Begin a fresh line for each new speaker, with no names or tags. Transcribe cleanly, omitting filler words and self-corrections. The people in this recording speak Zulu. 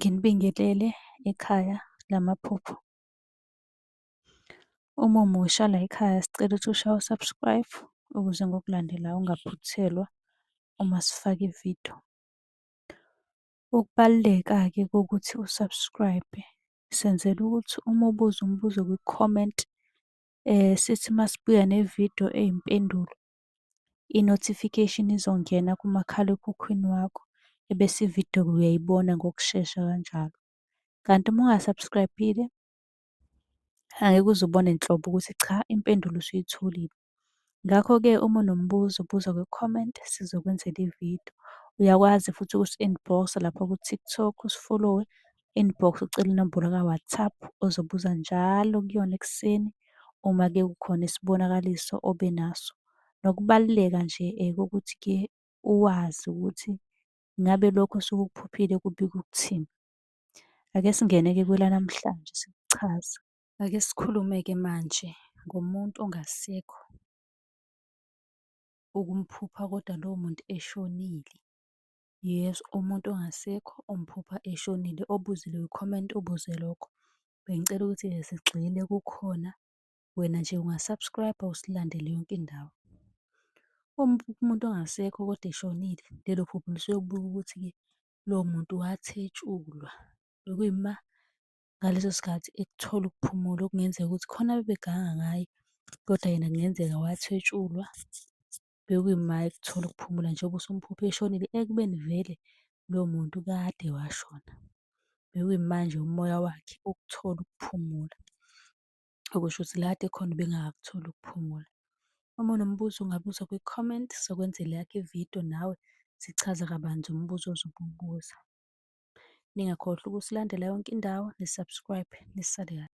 Nginibingelele ekhaya lamaphupho. Uma umusha la ekhaya sicela ukuthi ushaye u-subscribe ukuze ngokulandelayo ungaphuthelwa uma sifaka ividiyo. Ukubaluleka-ke kokuthi u-subscribe senzela ukuthi uma ubuza umbuzo kwi-comment sithi masibuya nevidiyo eyimpendulo, i-notification izongena kumakhalekhukhwini wakho ebese ividiyo-ke uyayibona ngokushesha kanjalo. Kanti uma unga-subscribe-ile angeke uze ubone nhlobo ukuthi cha impendulo usuyitholile. Ngakho-ke uma unombuzo buza kwi-comment sizokwenzela ividiyo. Uyakwazi futhi ukusi-inbox-a lapha ku-TikTok usi-follow-we, inbox ucele inombolo ka-WhatsApp ozobuza njalo kuyona ekuseni uma-ke kukhona isibonakaliso obenaso. Nokubaluleka nje kokuthi-ke uwazi ukuthi ngabe lokho osuke ukuphuphile kubika ukuthini. Ake singene-ke kwelanamhlanje sikuchaza. Ake sikhulume-ke manje ngomuntu ongasekho ukumphupha kodwa lowo muntu eshonile. Yes, umuntu ongasekho umphupha eshonile obuzile kwi-comment ubuze lokho. Bengicela ukuthi-ke sigxile kukhona, wena nje unga-subscribe-a usilandele yonke indawo. Uma uphupha umuntu ongasekho kodwa eshonile, lelo phupho lisuke libika ukuthi-ke lowo muntu wathetshulwa. Bekuyima ngaleso sikhathi ekuthola ukuphumula okungenzeka ukuthi khona abebeganga ngaye kodwa yena kungenzeka wathetshulwa. Bekuyima ekuthola ukuphumula njengoba usumphupha eshonile ekubeni vele lowo muntu kade washona. Bekuyimanje umoya wakhe ukuthola ukuphumula, okusho ukuthi la kade ekhona ubengakakutholi ukuphumula. Uma unombuzo ungabuza kwi-comment sizokwenzela eyakho ividiyo nawe sichaze kabanzi umbuzo ozobe uwubuza. Ningakhohlwa ukusilandela yonke indawo ni-subscribe nisale kahle.